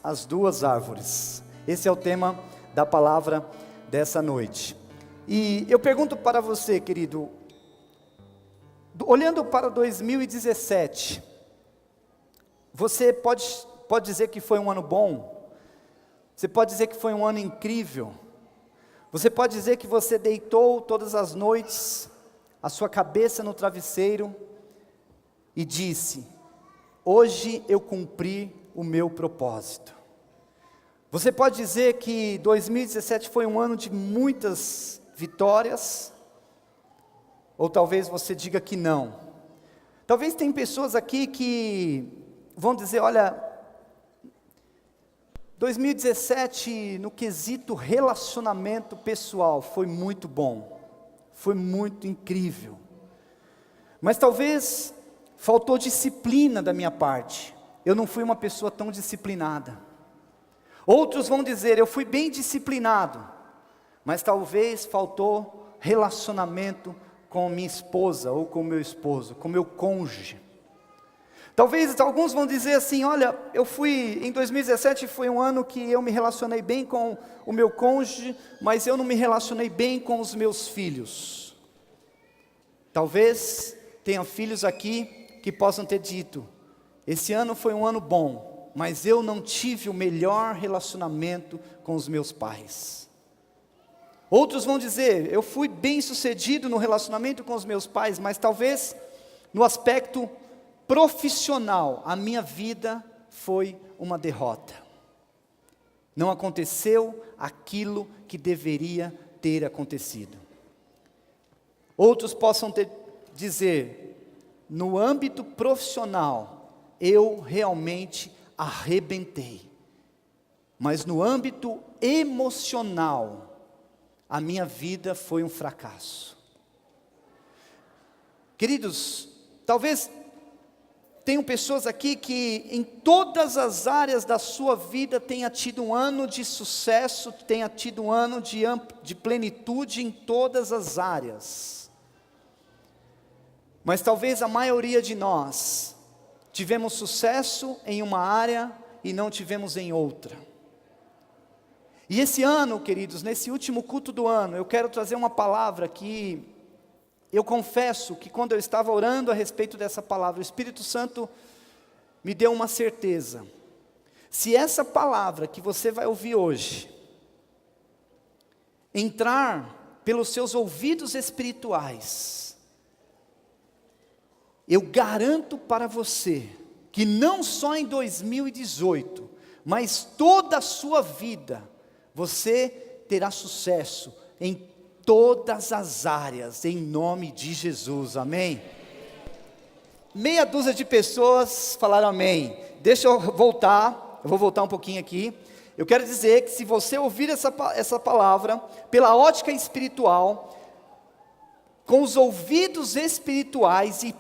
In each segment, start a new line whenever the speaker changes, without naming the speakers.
as duas árvores. Esse é o tema da palavra dessa noite. E eu pergunto para você, querido, olhando para 2017, você pode dizer que foi um ano bom? Você pode dizer que foi um ano incrível? Você pode dizer que você deitou todas as noites a sua cabeça no travesseiro e disse: hoje eu cumpri o meu propósito. Você pode dizer que 2017 foi um ano de muitas vitórias? Ou talvez você diga que não. Talvez tem pessoas aqui que vão dizer: olha, 2017 no quesito relacionamento pessoal foi muito bom, foi muito incrível, mas talvez faltou disciplina da minha parte, eu não fui uma pessoa tão disciplinada. Outros vão dizer: eu fui bem disciplinado, mas talvez faltou relacionamento com minha esposa, ou com meu esposo, com meu cônjuge. Talvez alguns vão dizer assim: olha, em 2017 foi um ano que eu me relacionei bem com o meu cônjuge, mas eu não me relacionei bem com os meus filhos. Talvez tenha filhos aqui que possam ter dito: esse ano foi um ano bom, mas eu não tive o melhor relacionamento com os meus pais. Outros vão dizer: eu fui bem sucedido no relacionamento com os meus pais, mas talvez no aspecto profissional, a minha vida foi uma derrota. Não aconteceu aquilo que deveria ter acontecido. Outros possam dizer: no âmbito profissional, eu realmente arrebentei. Mas no âmbito emocional, a minha vida foi um fracasso. Queridos, talvez tenham pessoas aqui que em todas as áreas da sua vida tenha tido um ano de sucesso, tenha tido um ano de plenitude em todas as áreas. Mas talvez a maioria de nós tivemos sucesso em uma área e não tivemos em outra. E esse ano, queridos, nesse último culto do ano, eu quero trazer uma palavra que eu confesso que quando eu estava orando a respeito dessa palavra, o Espírito Santo me deu uma certeza. Se essa palavra que você vai ouvir hoje entrar pelos seus ouvidos espirituais, eu garanto para você que não só em 2018, mas toda a sua vida, você terá sucesso em todas as áreas, em nome de Jesus, amém? Meia dúzia de pessoas falaram amém. Deixa eu vou voltar um pouquinho aqui. Eu quero dizer que se você ouvir essa palavra, pela ótica espiritual, com os ouvidos espirituais e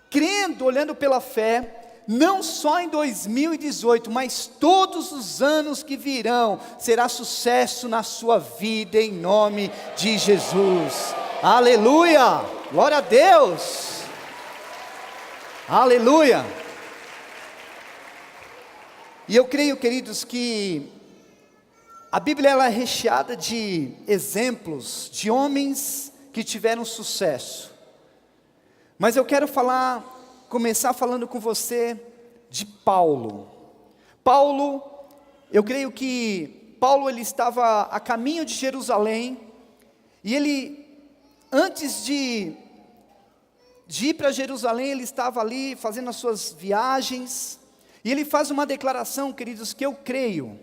crendo, olhando pela fé, não só em 2018, mas todos os anos que virão, será sucesso na sua vida, em nome de Jesus. Aleluia! Glória a Deus! Aleluia! E eu creio, queridos, que a Bíblia ela é recheada de exemplos de homens que tiveram sucesso. Mas eu quero começar falando com você de Paulo. Paulo, eu creio que Paulo ele estava a caminho de Jerusalém, e ele, antes de ir para Jerusalém, ele estava ali fazendo as suas viagens, e ele faz uma declaração, queridos, que eu creio,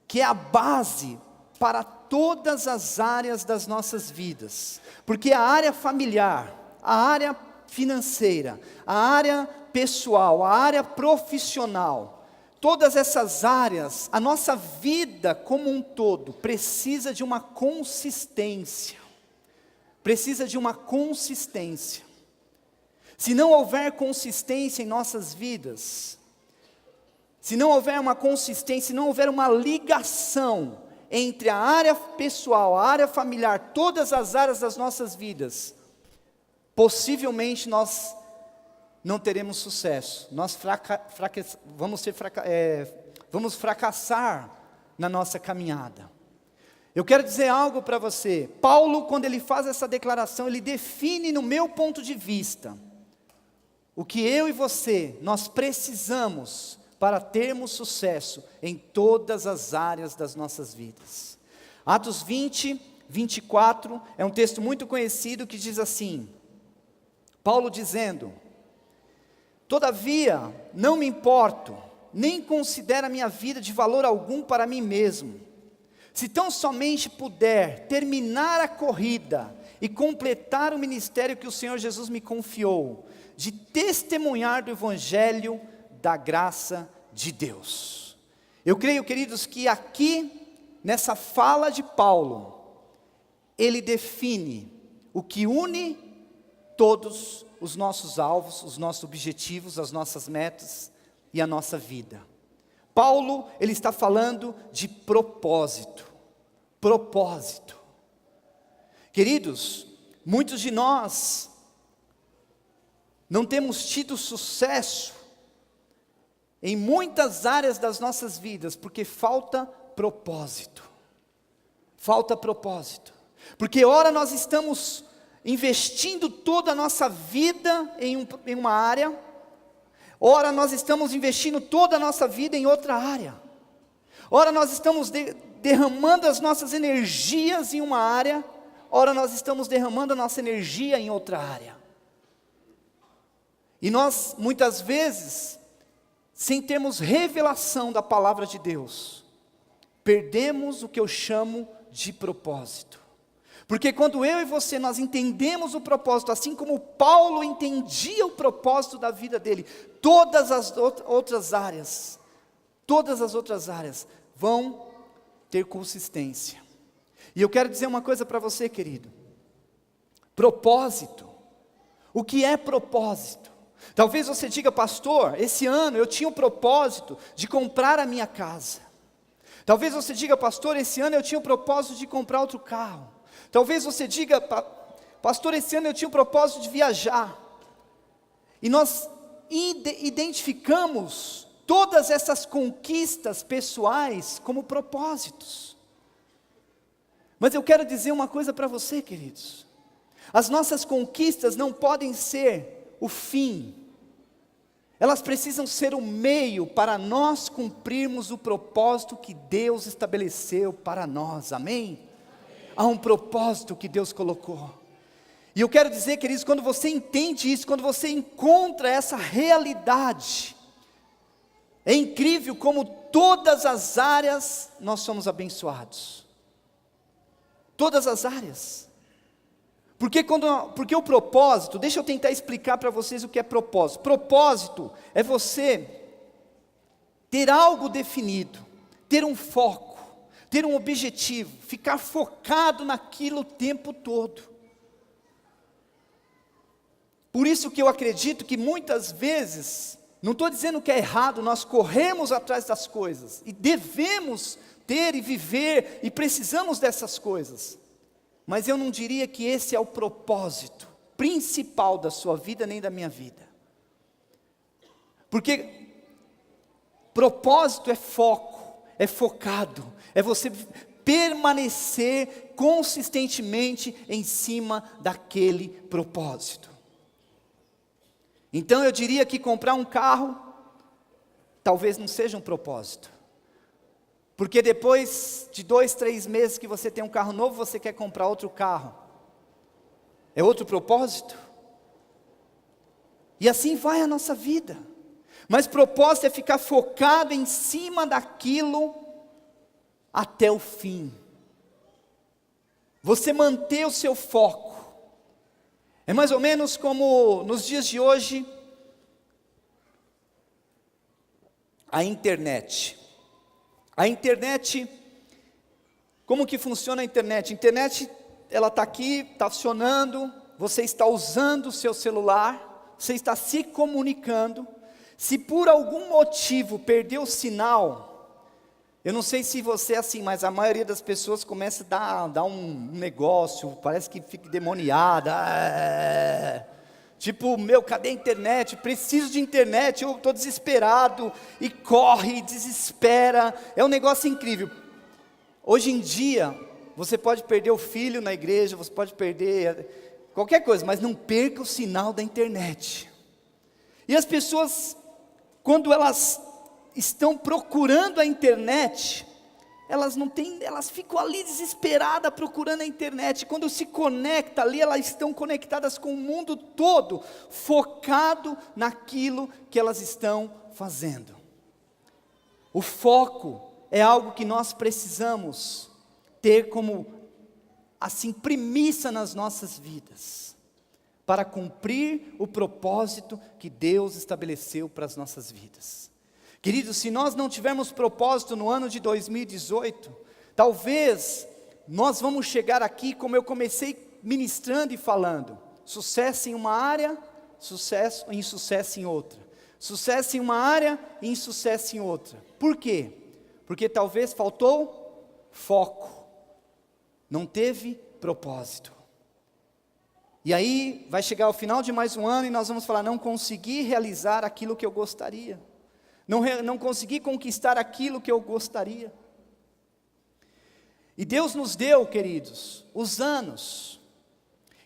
que é a base para todas as áreas das nossas vidas, porque a área familiar, a área financeira, a área pessoal, a área profissional, todas essas áreas, a nossa vida como um todo, precisa de uma consistência, Se não houver consistência em nossas vidas, se não houver uma consistência, se não houver uma ligação entre a área pessoal, a área familiar, todas as áreas das nossas vidas, possivelmente nós não teremos sucesso. Nós vamos fracassar na nossa caminhada. Eu quero dizer algo para você. Paulo, quando ele faz essa declaração, ele define, no meu ponto de vista, o que eu e você, nós precisamos para termos sucesso em todas as áreas das nossas vidas. Atos 20, 24, é um texto muito conhecido que diz assim, Paulo dizendo, todavia, não me importo, nem considero a minha vida de valor algum para mim mesmo, se tão somente puder terminar a corrida e completar o ministério que o Senhor Jesus me confiou, de testemunhar do Evangelho da graça de Deus. Eu creio, queridos, que aqui, nessa fala de Paulo, ele define o que une todos os nossos alvos, os nossos objetivos, as nossas metas e a nossa vida. Paulo, ele está falando de propósito. Propósito. Queridos, muitos de nós não temos tido sucesso em muitas áreas das nossas vidas, porque falta propósito. Falta propósito. Porque ora nós estamos investindo toda a nossa vida em uma área, ora nós estamos investindo toda a nossa vida em outra área. Ora nós estamos derramando as nossas energias em uma área, ora nós estamos derramando a nossa energia em outra área. E nós, muitas vezes, sem termos revelação da palavra de Deus, perdemos o que eu chamo de propósito. Porque quando eu e você, nós entendemos o propósito, assim como Paulo entendia o propósito da vida dele, todas as outras áreas vão ter consistência. E eu quero dizer uma coisa para você, querido. Propósito. O que é propósito? Talvez você diga, pastor, esse ano eu tinha o propósito de comprar a minha casa. Talvez você diga, pastor, esse ano eu tinha o propósito de comprar outro carro. Talvez você diga, pastor, esse ano eu tinha o propósito de viajar. E nós identificamos todas essas conquistas pessoais como propósitos. Mas eu quero dizer uma coisa para você, queridos. As nossas conquistas não podem ser o fim. Elas precisam ser o meio para nós cumprirmos o propósito que Deus estabeleceu para nós, amém? Há um propósito que Deus colocou. E eu quero dizer, queridos, quando você entende isso, quando você encontra essa realidade, é incrível como todas as áreas nós somos abençoados. Todas as áreas. Porque o propósito, deixa eu tentar explicar para vocês o que é propósito. Propósito é você ter algo definido, ter um foco, ter um objetivo, ficar focado naquilo o tempo todo. Por isso que eu acredito que muitas vezes, não estou dizendo que é errado nós corrermos atrás das coisas, e devemos ter e viver, e precisamos dessas coisas. Mas eu não diria que esse é o propósito principal da sua vida, nem da minha vida. Porque propósito é foco, é focado, é você permanecer consistentemente em cima daquele propósito. Então eu diria que comprar um carro, talvez não seja um propósito. Porque depois de 2, 3 meses que você tem um carro novo, você quer comprar outro carro. É outro propósito? E assim vai a nossa vida. Mas propósito é ficar focado em cima daquilo até o fim. Você manter o seu foco. É mais ou menos como nos dias de hoje, a internet. A internet, como que funciona a internet? A internet, ela está aqui, está funcionando, você está usando o seu celular, você está se comunicando. Se por algum motivo perder o sinal, eu não sei se você é assim, mas a maioria das pessoas começa a dar um negócio, parece que fica demoniada, Tipo, cadê a internet? Preciso de internet, eu estou desesperado, e corre, e desespera, é um negócio incrível. Hoje em dia, você pode perder o filho na igreja, você pode perder qualquer coisa, mas não perca o sinal da internet. E as pessoas, quando elas estão procurando a internet, elas ficam ali desesperadas procurando a internet. Quando se conecta ali, elas estão conectadas com o mundo todo, focado naquilo que elas estão fazendo. O foco é algo que nós precisamos ter como, assim, premissa nas nossas vidas, para cumprir o propósito que Deus estabeleceu para as nossas vidas. Queridos, se nós não tivermos propósito no ano de 2018, talvez nós vamos chegar aqui, como eu comecei ministrando e falando, sucesso em uma área, insucesso em outra. Sucesso em uma área e insucesso em outra. Por quê? Porque talvez faltou foco, não teve propósito. E aí vai chegar o final de mais um ano e nós vamos falar, não consegui realizar aquilo que eu gostaria. Não consegui conquistar aquilo que eu gostaria. E Deus nos deu, queridos, os anos.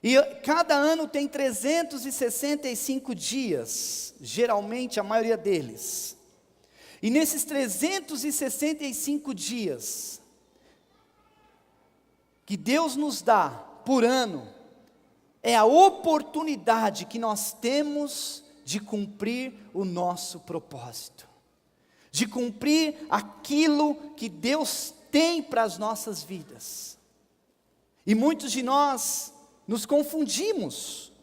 E cada ano tem 365 dias, geralmente a maioria deles. E nesses 365 dias, que Deus nos dá por ano, é a oportunidade que nós temos de cumprir o nosso propósito, de cumprir aquilo que Deus tem para as nossas vidas. E muitos de nós nos confundimos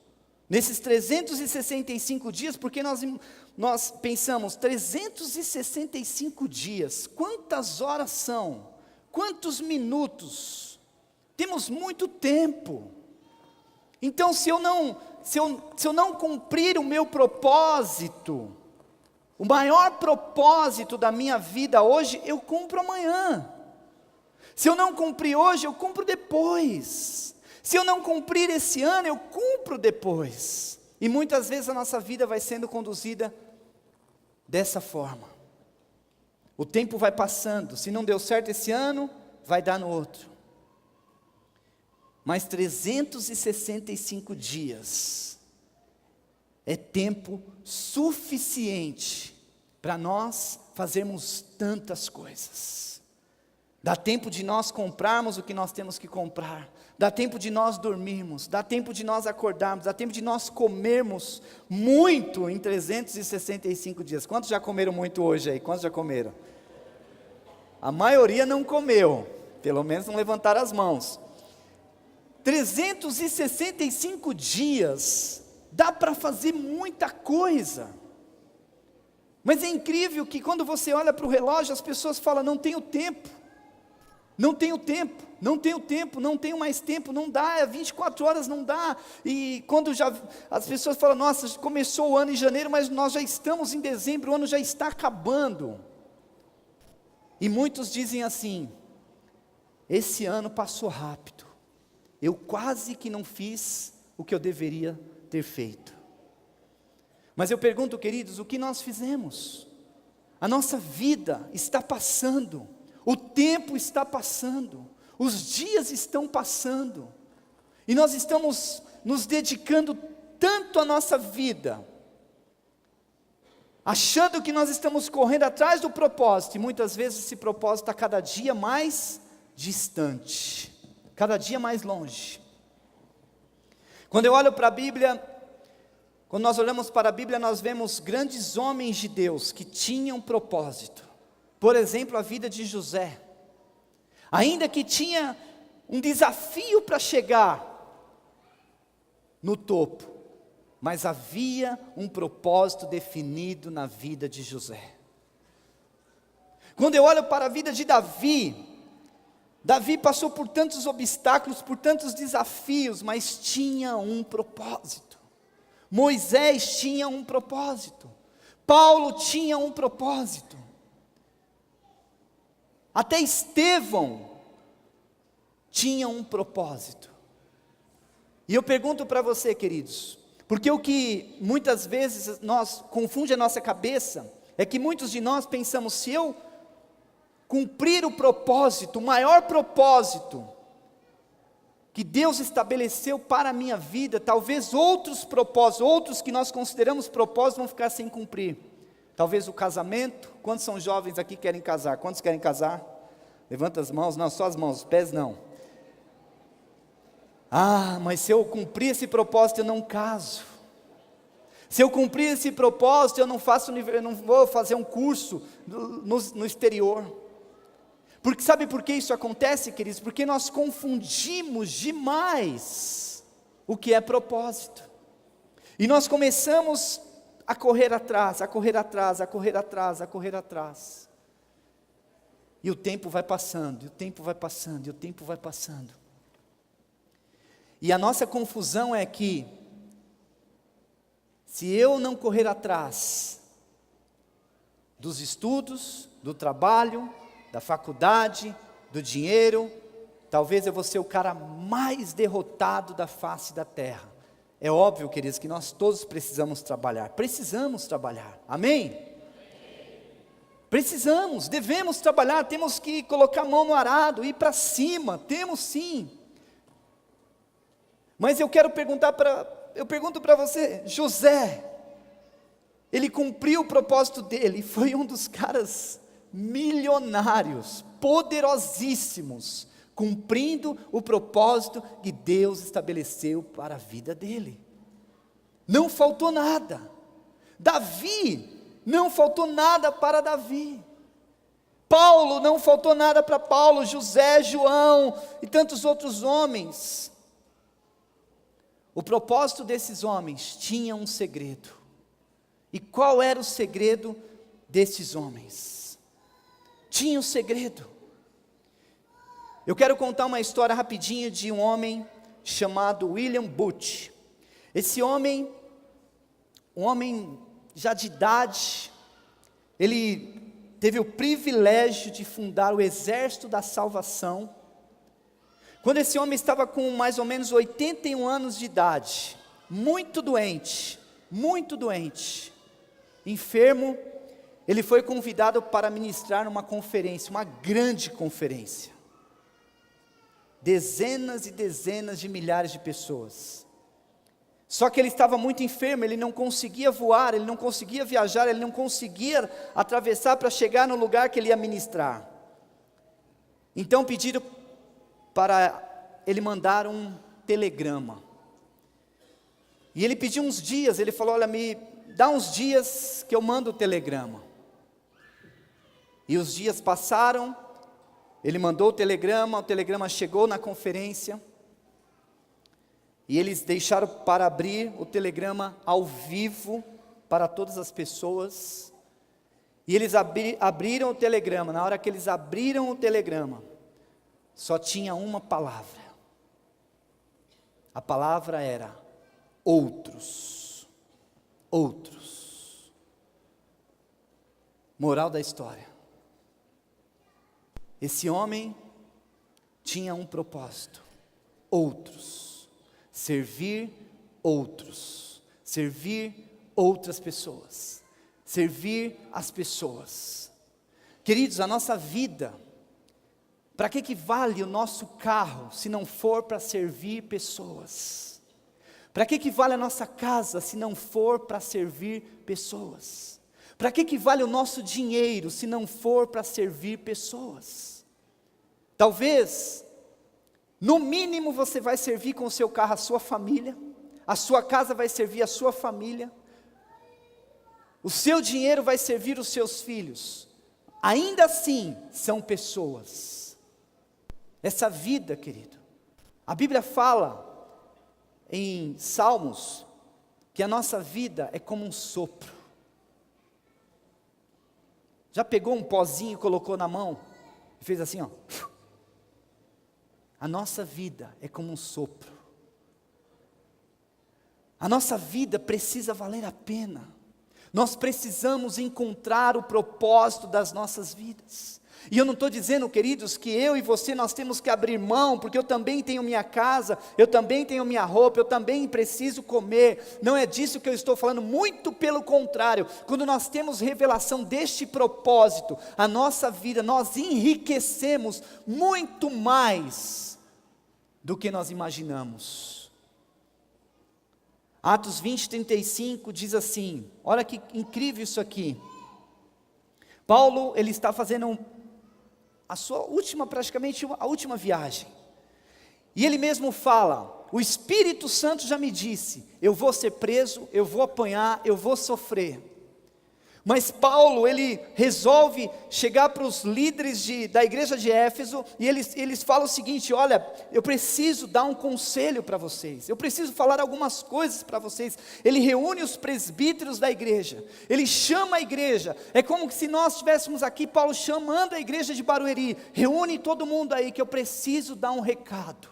nesses 365 dias, porque nós pensamos, 365 dias, quantas horas são? Quantos minutos? Temos muito tempo. Então, se eu não cumprir o meu propósito, o maior propósito da minha vida hoje, eu cumpro amanhã. Se eu não cumprir hoje, eu cumpro depois. Se eu não cumprir esse ano, eu cumpro depois. E muitas vezes a nossa vida vai sendo conduzida dessa forma. O tempo vai passando, se não deu certo esse ano, vai dar no outro. Mas 365 dias é tempo suficiente para nós fazermos tantas coisas. Dá tempo de nós comprarmos o que nós temos que comprar, dá tempo de nós dormirmos, dá tempo de nós acordarmos, dá tempo de nós comermos muito em 365 dias. Quantos já comeram muito hoje aí? Quantos já comeram? A maioria não comeu, pelo menos não levantaram as mãos. 365 dias, dá para fazer muita coisa. Mas é incrível que quando você olha para o relógio, as pessoas falam, não tenho tempo, não tenho tempo, não tenho tempo, não tenho mais tempo, não dá, 24 horas não dá. E quando as pessoas falam, nossa, começou o ano em janeiro, mas nós já estamos em dezembro, o ano já está acabando. E muitos dizem assim, esse ano passou rápido. Eu quase que não fiz o que eu deveria ter feito. Mas eu pergunto, queridos, o que nós fizemos? A nossa vida está passando, o tempo está passando, os dias estão passando, e nós estamos nos dedicando tanto à nossa vida, achando que nós estamos correndo atrás do propósito, e muitas vezes esse propósito está cada dia mais distante, cada dia mais longe. Quando eu olho para a Bíblia, quando nós olhamos para a Bíblia, nós vemos grandes homens de Deus que tinham propósito. Por exemplo, a vida de José. Ainda que tinha um desafio para chegar no topo, mas havia um propósito definido na vida de José. Quando eu olho para a vida de Davi passou por tantos obstáculos, por tantos desafios, mas tinha um propósito. Moisés tinha um propósito. Paulo tinha um propósito. Até Estevão tinha um propósito. E eu pergunto para você, queridos, Porque o que muitas vezes confunde a nossa cabeça, é que muitos de nós pensamos, se eu cumprir o propósito, o maior propósito, que Deus estabeleceu para a minha vida, talvez outros propósitos, outros que nós consideramos propósitos, vão ficar sem cumprir. Talvez o casamento. Quantos são jovens aqui que querem casar? Quantos querem casar? Levanta as mãos. Não, só as mãos, os pés não. Mas se eu cumprir esse propósito, eu não caso. Se eu cumprir esse propósito, eu não vou fazer um curso no exterior. Porque sabe por que isso acontece, queridos? Porque nós confundimos demais o que é propósito. E nós começamos a correr atrás, a correr atrás, a correr atrás, a correr atrás. E o tempo vai passando, e o tempo vai passando, e o tempo vai passando. E a nossa confusão é que, se eu não correr atrás dos estudos, do trabalho, da faculdade, do dinheiro, talvez eu vou ser o cara mais derrotado da face da terra. É óbvio, queridos, que nós todos precisamos trabalhar, amém? Precisamos, devemos trabalhar, temos que colocar a mão no arado, ir para cima, temos sim. Mas eu pergunto para você, José, ele cumpriu o propósito dele, foi um dos caras milionários, poderosíssimos, cumprindo o propósito que Deus estabeleceu para a vida dele. Não faltou nada. Davi, não faltou nada para Davi. Paulo, não faltou nada para Paulo, José, João e tantos outros homens. O propósito desses homens tinha um segredo. E qual era o segredo desses homens? Tinha um segredo. Eu quero contar uma história rapidinho de um homem chamado William Booth. Esse homem, um homem já de idade, ele teve o privilégio de fundar o Exército da Salvação. Quando esse homem estava com mais ou menos 81 anos de idade, muito doente, enfermo, ele foi convidado para ministrar uma conferência, uma grande conferência. Dezenas e dezenas de milhares de pessoas. Só que ele estava muito enfermo, ele não conseguia voar, ele não conseguia viajar, ele não conseguia atravessar para chegar no lugar que ele ia ministrar. Então pediram para ele mandar um telegrama. E ele pediu uns dias, ele falou, olha, me dá uns dias que eu mando o telegrama. E os dias passaram, ele mandou o telegrama chegou na conferência, e eles deixaram para abrir o telegrama ao vivo, para todas as pessoas, e eles abriram o telegrama. Na hora que eles abriram o telegrama, só tinha uma palavra, a palavra era, outros, moral da história, esse homem tinha um propósito, servir outras pessoas, servir as pessoas. Queridos, a nossa vida, para que vale o nosso carro, se não for para servir pessoas? Para que vale a nossa casa, se não for para servir pessoas? Para que vale o nosso dinheiro, se não for para servir pessoas? Talvez, no mínimo você vai servir com o seu carro a sua família, a sua casa vai servir a sua família, o seu dinheiro vai servir os seus filhos, ainda assim são pessoas. Essa vida, querido, a Bíblia fala em Salmos, que a nossa vida é como um sopro. Já pegou um pozinho e colocou na mão, e fez assim, ó. A nossa vida é como um sopro. A nossa vida precisa valer a pena. Nós precisamos encontrar o propósito das nossas vidas. E eu não estou dizendo, queridos, que eu e você nós temos que abrir mão, porque eu também tenho minha casa, eu também tenho minha roupa, eu também preciso comer. Não é disso que eu estou falando, muito pelo contrário. Quando nós temos revelação deste propósito, a nossa vida, nós enriquecemos muito mais do que nós imaginamos. Atos 20:35 diz assim, olha que incrível isso aqui. Paulo, ele está fazendo a sua última, praticamente a última viagem. E ele mesmo fala, o Espírito Santo já me disse, eu vou ser preso, eu vou apanhar, eu vou sofrer. Mas Paulo, ele resolve chegar para os líderes da igreja de Éfeso, e eles falam o seguinte, olha, eu preciso dar um conselho para vocês, eu preciso falar algumas coisas para vocês. Ele reúne os presbíteros da igreja, ele chama a igreja, é como se nós estivéssemos aqui, Paulo chamando a igreja de Barueri, reúne todo mundo aí, que eu preciso dar um recado.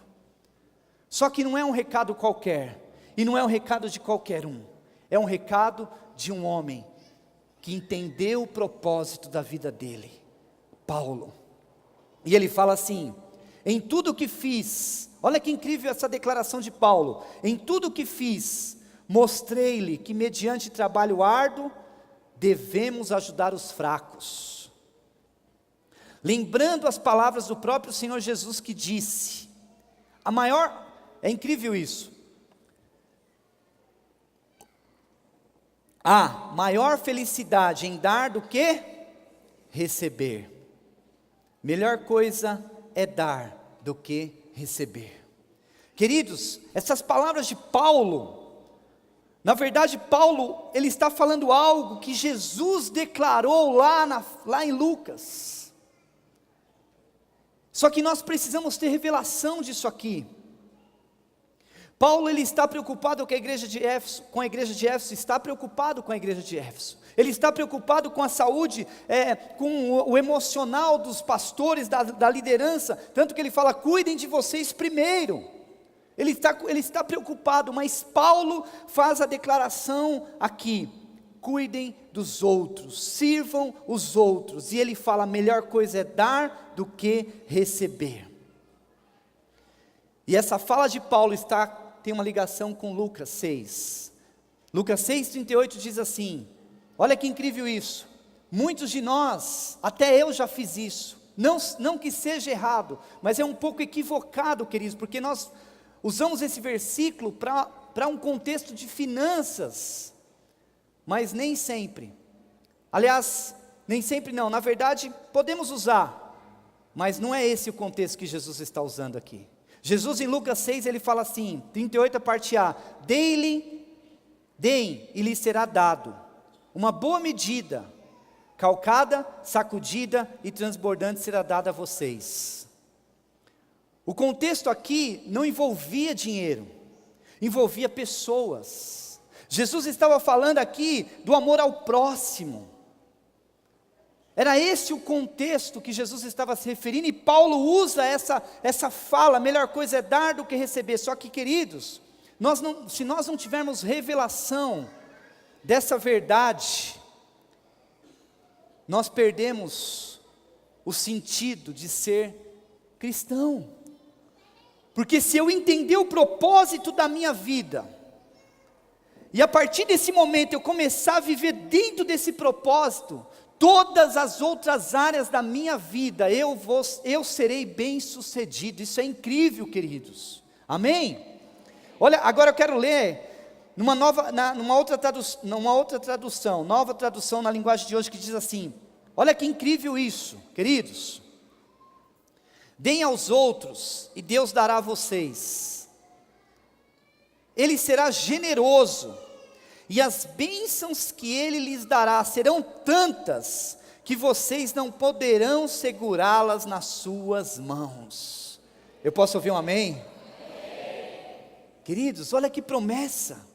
Só que não é um recado qualquer, e não é um recado de qualquer um, é um recado de um homem, que entendeu o propósito da vida dele, Paulo. E ele fala assim, em tudo que fiz, olha que incrível essa declaração de Paulo, em tudo que fiz, mostrei-lhe que mediante trabalho árduo, devemos ajudar os fracos. Lembrando as palavras do próprio Senhor Jesus que disse, é incrível isso, há maior felicidade em dar do que receber. Melhor coisa é dar do que receber. Queridos, essas palavras de Paulo, na verdade Paulo, ele está falando algo que Jesus declarou lá em Lucas. Só que nós precisamos ter revelação disso aqui. Paulo, ele está preocupado com a igreja de Éfeso, está preocupado com a igreja de Éfeso. Ele está preocupado com a saúde, com o emocional dos pastores, da liderança, tanto que ele fala, cuidem de vocês primeiro. Ele está preocupado, mas Paulo faz a declaração aqui, cuidem dos outros, sirvam os outros, e ele fala, a melhor coisa é dar do que receber. E essa fala de Paulo tem uma ligação com Lucas 6. Lucas 6:38 diz assim, olha que incrível isso, muitos de nós, até eu já fiz isso, não que seja errado, mas é um pouco equivocado, queridos, porque nós usamos esse versículo para um contexto de finanças, mas nem sempre, aliás, nem sempre não, na verdade podemos usar, mas não é esse o contexto que Jesus está usando aqui. Jesus em Lucas 6, ele fala assim, 38 a parte A, deem e lhe será dado, uma boa medida, calcada, sacudida e transbordante será dada a vocês. O contexto aqui não envolvia dinheiro, envolvia pessoas. Jesus estava falando aqui do amor ao próximo. Era esse o contexto que Jesus estava se referindo, e Paulo usa essa fala, a melhor coisa é dar do que receber. Só que, queridos, se nós não tivermos revelação dessa verdade, nós perdemos o sentido de ser cristão. Porque se eu entender o propósito da minha vida, e a partir desse momento eu começar a viver dentro desse propósito, todas as outras áreas da minha vida, eu serei bem sucedido. Isso é incrível, queridos, amém? Olha, agora eu quero ler numa outra tradução, nova tradução na linguagem de hoje, que diz assim, olha que incrível isso, queridos, deem aos outros, e Deus dará a vocês, Ele será generoso, e as bênçãos que Ele lhes dará serão tantas, que vocês não poderão segurá-las nas suas mãos. Eu posso ouvir um amém? Amém. Queridos, olha que promessa,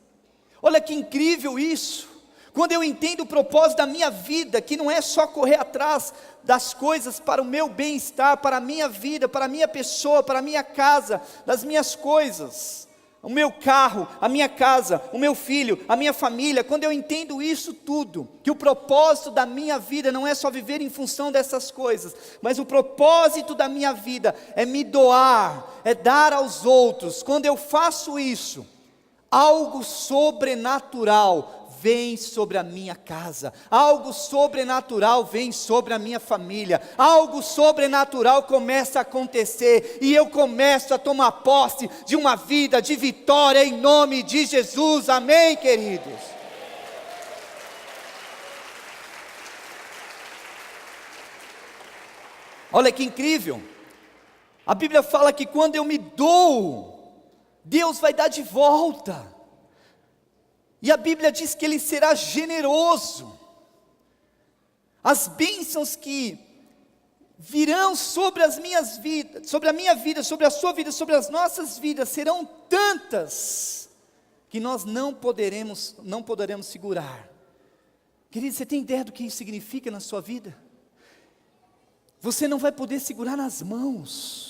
olha que incrível isso, quando eu entendo o propósito da minha vida, que não é só correr atrás das coisas para o meu bem-estar, para a minha vida, para a minha pessoa, para a minha casa, das minhas coisas, o meu carro, a minha casa, o meu filho, a minha família, quando eu entendo isso tudo, que o propósito da minha vida não é só viver em função dessas coisas, mas o propósito da minha vida é me doar, é dar aos outros. Quando eu faço isso, algo sobrenatural vem sobre a minha casa, algo sobrenatural vem sobre a minha família, algo sobrenatural começa a acontecer, e eu começo a tomar posse de uma vida de vitória em nome de Jesus, amém, queridos? Olha que incrível, a Bíblia fala que quando eu me dou, Deus vai dar de volta. E a Bíblia diz que Ele será generoso. As bênçãos que virão sobre as minhas vidas, sobre a minha vida, sobre a sua vida, sobre as nossas vidas, serão tantas, que nós não poderemos segurar. Querido, você tem ideia do que isso significa na sua vida? Você não vai poder segurar nas mãos.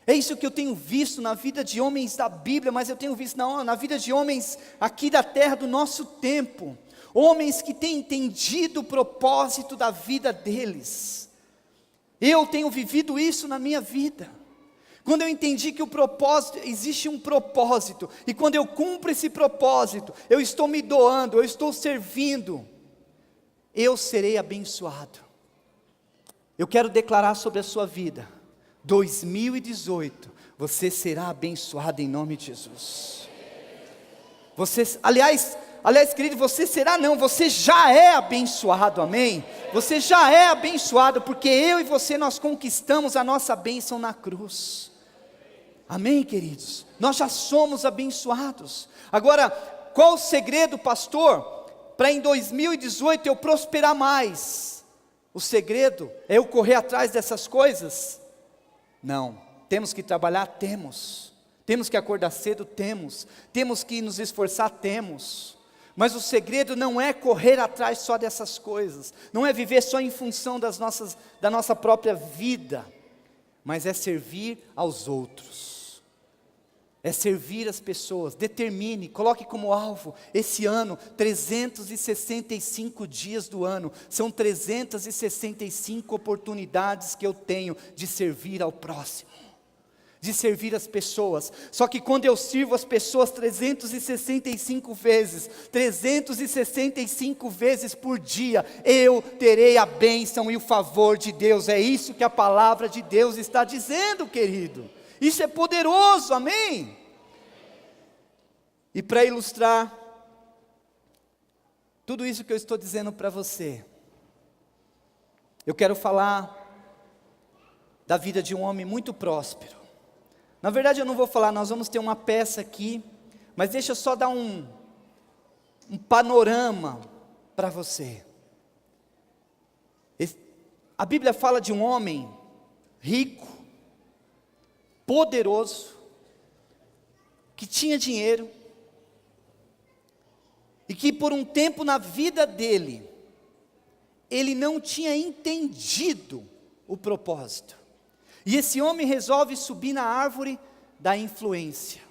É isso que eu tenho visto na vida de homens da Bíblia, mas eu tenho visto na vida de homens aqui da terra do nosso tempo. Homens que têm entendido o propósito da vida deles. Eu tenho vivido isso na minha vida. Quando eu entendi que existe um propósito, e quando eu cumpro esse propósito, eu estou me doando, eu estou servindo, eu serei abençoado. Eu quero declarar sobre a sua vida, 2018, você será abençoado em nome de Jesus. Aliás, querido, você já é abençoado, amém? Você já é abençoado, porque eu e você, nós conquistamos a nossa bênção na cruz, amém, queridos? Nós já somos abençoados. Agora, qual o segredo, pastor, para em 2018 eu prosperar mais? O segredo é eu correr atrás dessas coisas? Não, temos que trabalhar, temos que acordar cedo, temos que nos esforçar, mas o segredo não é correr atrás só dessas coisas, não é viver só em função da nossa própria vida, mas é servir aos outros, é servir as pessoas. Determine, coloque como alvo, esse ano, 365 dias do ano, são 365 oportunidades que eu tenho de servir ao próximo, de servir as pessoas. Só que quando eu sirvo as pessoas 365 vezes por dia, eu terei a bênção e o favor de Deus. É isso que a palavra de Deus está dizendo, querido. Isso é poderoso, amém? E para ilustrar tudo isso que eu estou dizendo para você, eu quero falar da vida de um homem muito próspero. Na verdade eu não vou falar, nós vamos ter uma peça aqui, mas deixa eu só dar um panorama para você. A Bíblia fala de um homem rico, poderoso, que tinha dinheiro, e que por um tempo na vida dele, ele não tinha entendido o propósito. E esse homem resolve subir na árvore da influência.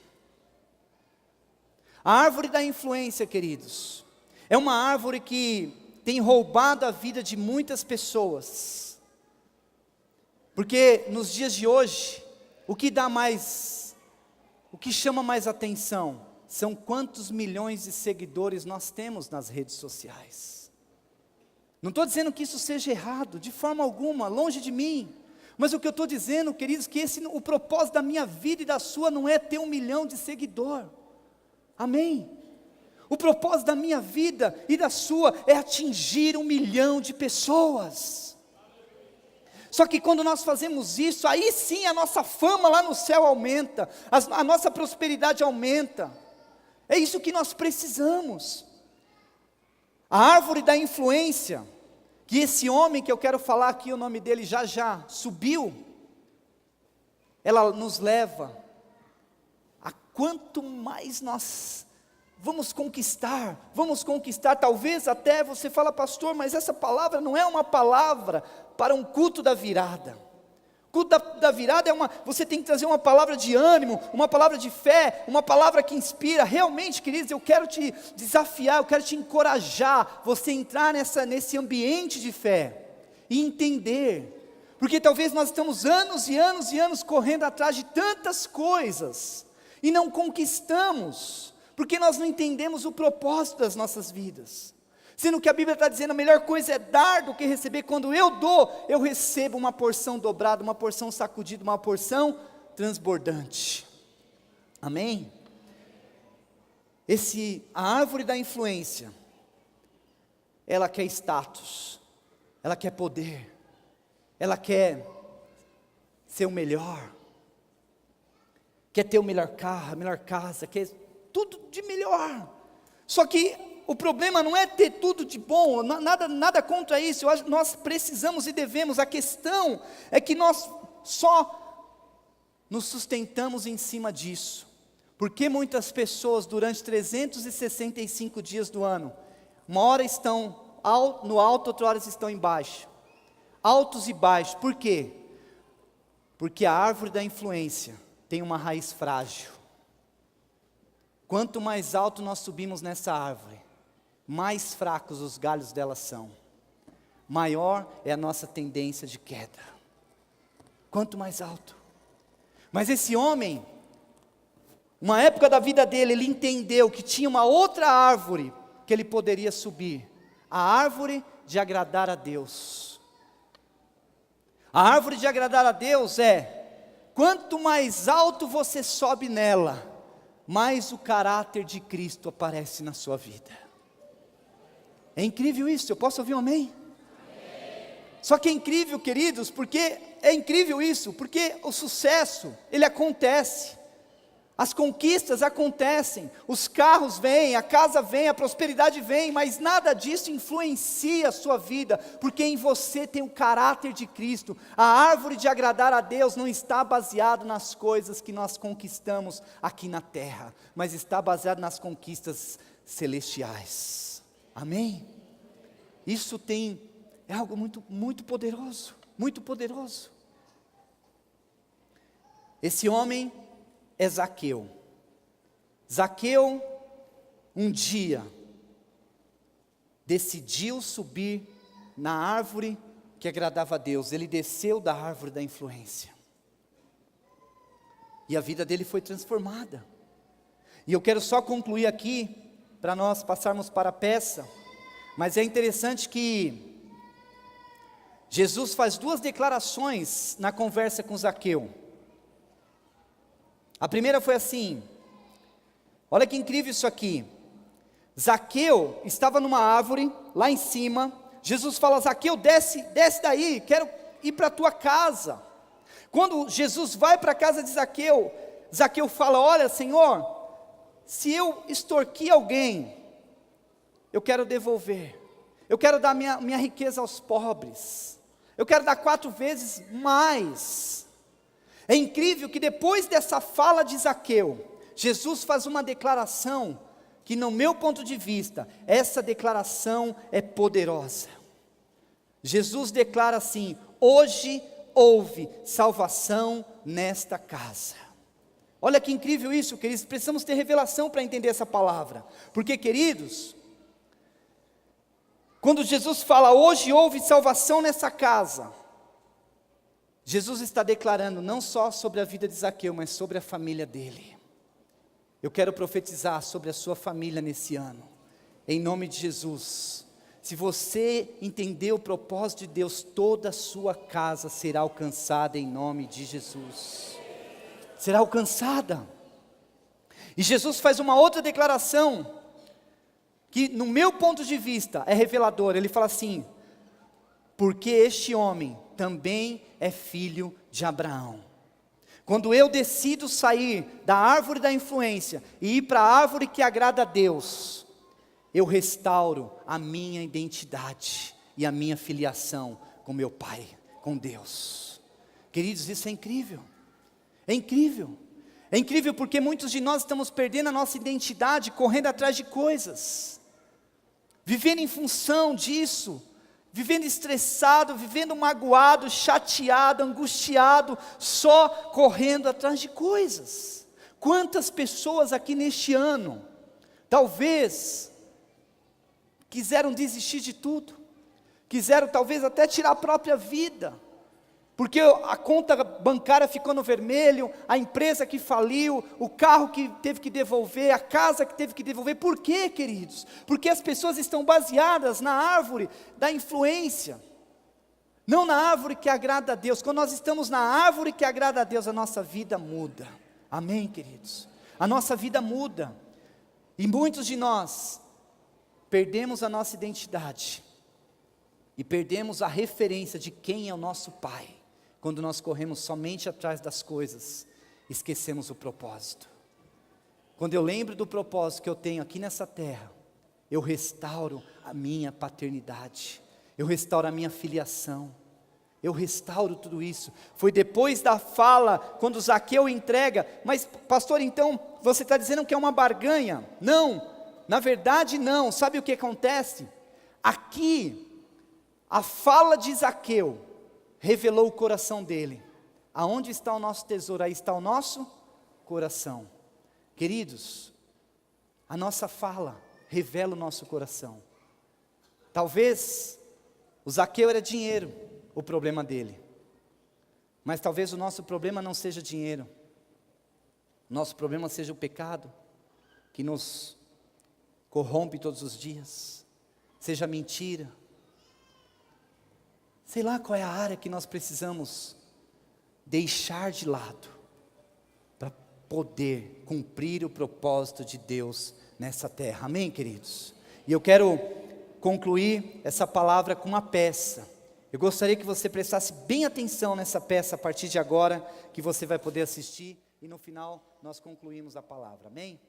A árvore da influência, queridos, é uma árvore que tem roubado a vida de muitas pessoas. Porque nos dias de hoje, o que chama mais atenção são quantos milhões de seguidores nós temos nas redes sociais. Não estou dizendo que isso seja errado, de forma alguma, longe de mim. Mas o que eu estou dizendo, queridos, que o propósito da minha vida e da sua não é ter 1 milhão de seguidor. Amém? O propósito da minha vida e da sua é atingir 1 milhão de pessoas. Só que quando nós fazemos isso, aí sim a nossa fama lá no céu aumenta, a nossa prosperidade aumenta. É isso que nós precisamos. A árvore da influência, que esse homem que eu quero falar aqui, o nome dele já subiu, ela nos leva a quanto mais nós vamos conquistar, talvez até você fala, pastor, mas essa palavra não é uma palavra para um culto da virada. O culto da virada você tem que trazer uma palavra de ânimo, uma palavra de fé, uma palavra que inspira. Realmente, queridos, eu quero te desafiar, eu quero te encorajar, você entrar nesse ambiente de fé e entender. Porque talvez nós estamos anos e anos e anos correndo atrás de tantas coisas e não conquistamos, porque nós não entendemos o propósito das nossas vidas. Sendo que a Bíblia está dizendo, a melhor coisa é dar do que receber. Quando eu dou, eu recebo uma porção dobrada, uma porção sacudida, uma porção transbordante. Amém? A árvore da influência, ela quer status, ela quer poder, ela quer ser o melhor, quer ter o melhor carro, a melhor casa, quer tudo de melhor. Só que o problema não é ter tudo de bom, nada contra isso. Nós precisamos e devemos. A questão é que nós só nos sustentamos em cima disso. Porque muitas pessoas durante 365 dias do ano, uma hora estão no alto, outra hora estão embaixo. Altos e baixos. Por quê? Porque a árvore da influência tem uma raiz frágil. Quanto mais alto nós subimos nessa árvore, mais fracos os galhos dela são, maior é a nossa tendência de queda. Quanto mais alto. Mas esse homem, uma época da vida dele, ele entendeu que tinha uma outra árvore que ele poderia subir, a árvore de agradar a Deus. A árvore de agradar a Deus quanto mais alto você sobe nela, mais o caráter de Cristo aparece na sua vida. É incrível isso, eu posso ouvir um amém? Amém. Só que é incrível, queridos, porque o sucesso, ele acontece, as conquistas acontecem, os carros vêm, a casa vem, a prosperidade vem, mas nada disso influencia a sua vida, porque em você tem o caráter de Cristo. A árvore de agradar a Deus não está baseado nas coisas que nós conquistamos aqui na terra, mas está baseado nas conquistas celestiais. Amém? Isso é algo muito, muito poderoso, muito poderoso. Esse homem é Zaqueu. Zaqueu, um dia, decidiu subir na árvore que agradava a Deus. Ele desceu da árvore da influência. E a vida dele foi transformada. E eu quero só concluir aqui, para nós passarmos para a peça, mas é interessante que Jesus faz duas declarações na conversa com Zaqueu. A primeira foi assim, olha que incrível isso aqui, Zaqueu estava numa árvore, lá em cima, Jesus fala, Zaqueu, desce daí, quero ir para a tua casa. Quando Jesus vai para a casa de Zaqueu, Zaqueu fala, olha Senhor, se eu extorquir alguém, eu quero devolver, eu quero dar minha riqueza aos pobres, eu quero dar 4 vezes mais. É incrível que depois dessa fala de Zaqueu, Jesus faz uma declaração, que no meu ponto de vista, essa declaração é poderosa. Jesus declara assim, hoje houve salvação nesta casa. Olha que incrível isso, queridos, precisamos ter revelação para entender essa palavra, porque queridos, quando Jesus fala, hoje houve salvação nessa casa, Jesus está declarando não só sobre a vida de Zaqueu, mas sobre a família dele. Eu quero profetizar sobre a sua família nesse ano, em nome de Jesus. Se você entender o propósito de Deus, toda a sua casa será alcançada em nome de Jesus. Será alcançada. E Jesus faz uma outra declaração, que no meu ponto de vista é reveladora. Ele fala assim, porque este homem também é filho de Abraão. Quando eu decido sair da árvore da influência e ir para a árvore que agrada a Deus, eu restauro a minha identidade e a minha filiação com meu Pai, com Deus. Queridos, isso é incrível. É incrível. É incrível porque muitos de nós estamos perdendo a nossa identidade, correndo atrás de coisas, vivendo em função disso, vivendo estressado, vivendo magoado, chateado, angustiado, só correndo atrás de coisas. Quantas pessoas aqui neste ano, talvez, quiseram desistir de tudo, quiseram talvez até tirar a própria vida, porque a conta bancária ficou no vermelho, a empresa que faliu, o carro que teve que devolver, a casa que teve que devolver. Por quê, queridos? Porque as pessoas estão baseadas na árvore da influência, não na árvore que agrada a Deus. Quando nós estamos na árvore que agrada a Deus, a nossa vida muda. Amém, queridos? A nossa vida muda, e muitos de nós perdemos a nossa identidade, e perdemos a referência de quem é o nosso Pai, quando nós corremos somente atrás das coisas, esquecemos o propósito. Quando eu lembro do propósito que eu tenho aqui nessa terra, eu restauro a minha paternidade, eu restauro a minha filiação, eu restauro tudo isso. Foi depois da fala, quando Zaqueu entrega, mas pastor, então, você está dizendo que é uma barganha? Não, na verdade não. Sabe o que acontece? Aqui, a fala de Zaqueu revelou o coração dele. Aonde está o nosso tesouro? Aí está o nosso coração. Queridos, a nossa fala revela o nosso coração. Talvez o Zaqueu era dinheiro, o problema dele. Mas talvez o nosso problema não seja dinheiro. Nosso problema seja o pecado, que nos corrompe todos os dias. Seja mentira. Sei lá qual é a área que nós precisamos deixar de lado, para poder cumprir o propósito de Deus nessa terra. Amém, queridos? E eu quero concluir essa palavra com uma peça. Eu gostaria que você prestasse bem atenção nessa peça a partir de agora, que você vai poder assistir, e no final nós concluímos a palavra. Amém?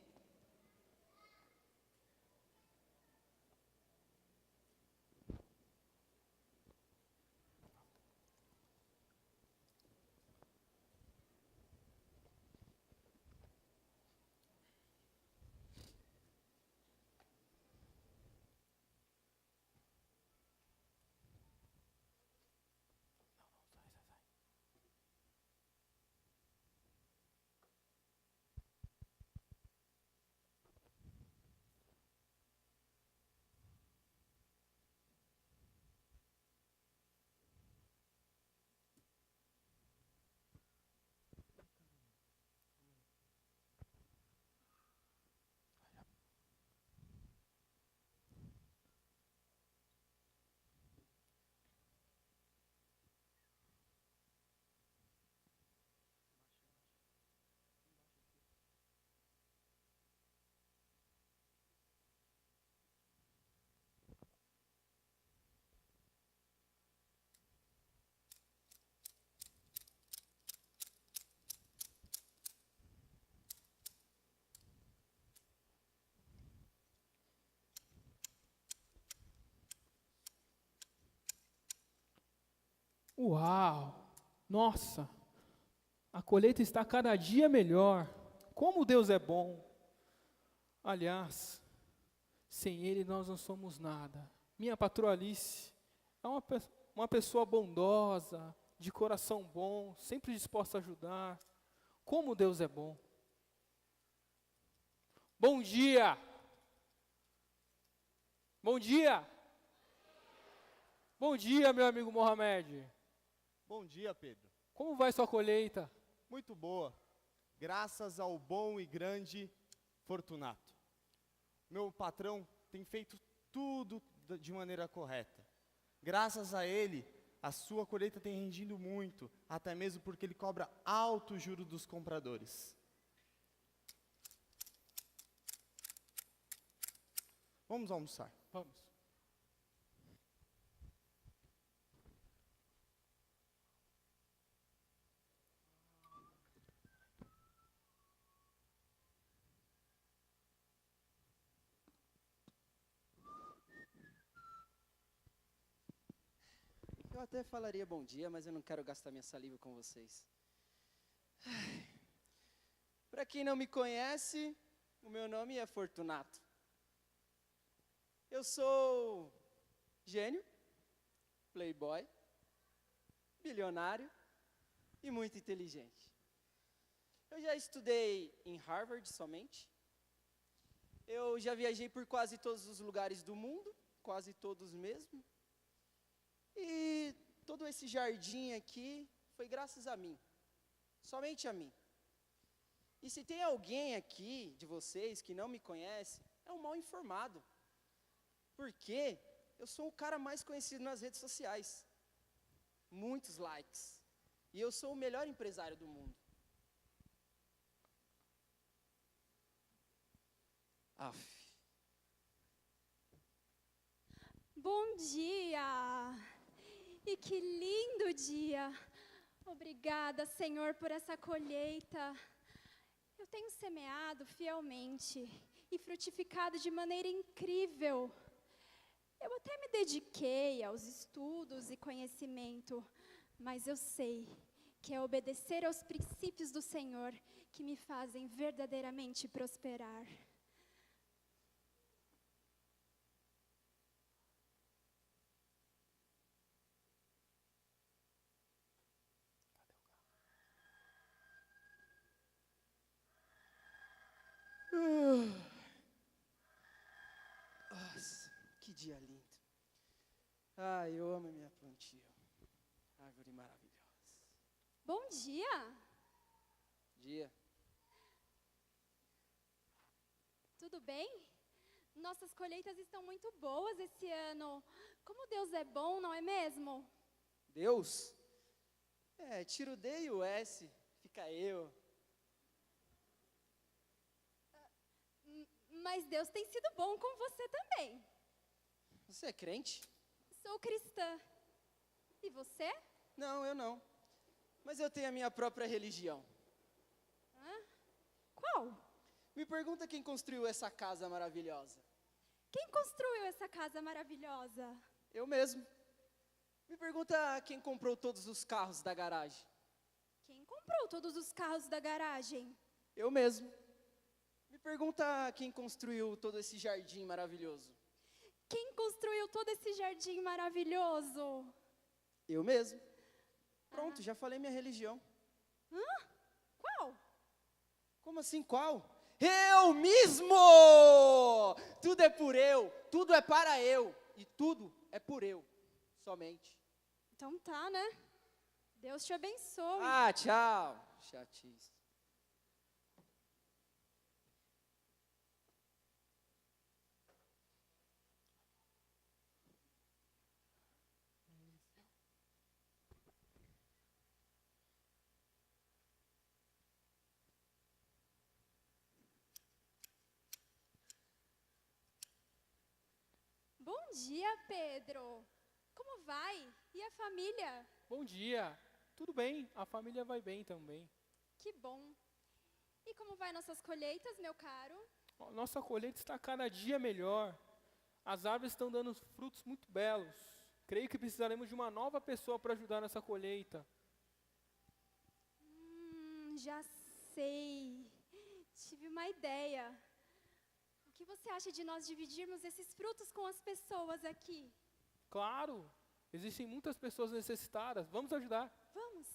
Uau! Nossa! A colheita está cada dia melhor. Como Deus é bom. Aliás, sem Ele nós não somos nada. Minha patroa Alice é uma pessoa bondosa, de coração bom, sempre disposta a ajudar. Como Deus é bom. Bom dia! Bom dia! Bom dia, meu amigo Mohamed.
Bom dia, Pedro.
Como vai sua colheita?
Muito boa, graças ao bom e grande Fortunato. Meu patrão tem feito tudo de maneira correta. Graças a ele, a sua colheita tem rendido muito, até mesmo porque ele cobra alto juro dos compradores. Vamos almoçar.
Vamos.
Eu até falaria bom dia, mas eu não quero gastar minha saliva com vocês. Para quem não me conhece, o meu nome é Fortunato. Eu sou gênio, playboy, bilionário e muito inteligente. Eu já estudei em Harvard somente. Eu já viajei por quase todos os lugares do mundo, quase todos mesmo. E todo esse jardim aqui foi graças a mim, somente a mim. E se tem alguém aqui de vocês que não me conhece, é um mal informado. Porque eu sou o cara mais conhecido nas redes sociais. Muitos likes. E eu sou o melhor empresário do mundo. Aff.
Bom dia! E que lindo dia! Obrigada, Senhor, por essa colheita. Eu tenho semeado fielmente e frutificado de maneira incrível. Eu até me dediquei aos estudos e conhecimento, mas eu sei que é obedecer aos princípios do Senhor que me fazem verdadeiramente prosperar.
Nossa, que dia lindo. Ai, eu amo a minha plantio. Árvore maravilhosa.
Bom dia!
Dia.
Tudo bem? Nossas colheitas estão muito boas esse ano. Como Deus é bom, não é mesmo?
Deus? Tira o D e o S, fica eu.
Mas Deus tem sido bom com você também.
Você é crente?
Sou cristã. E você?
Não, eu não. Mas eu tenho a minha própria religião.
Hã? Qual?
Me pergunta quem construiu essa casa maravilhosa.
Quem construiu essa casa maravilhosa?
Eu mesmo. Me pergunta quem comprou todos os carros da garagem.
Quem comprou todos os carros da garagem?
Eu mesmo. Me pergunta quem construiu todo esse jardim maravilhoso.
Quem construiu todo esse jardim maravilhoso?
Eu mesmo. Pronto, já falei minha religião.
Qual?
Como assim, qual? Eu mesmo! Tudo é por eu, tudo é para eu, e tudo é por eu, somente.
Então tá, né? Deus te abençoe.
Ah, tchau. Chatice.
Bom dia, Pedro. Como vai? E a família?
Bom dia. Tudo bem, a família vai bem também.
Que bom. E como vai nossas colheitas, meu caro?
Nossa colheita está cada dia melhor. As árvores estão dando frutos muito belos. Creio que precisaremos de uma nova pessoa para ajudar nessa colheita.
Já sei. Tive uma ideia. O que você acha de nós dividirmos esses frutos com as pessoas aqui?
Claro, existem muitas pessoas necessitadas. Vamos ajudar.
Vamos.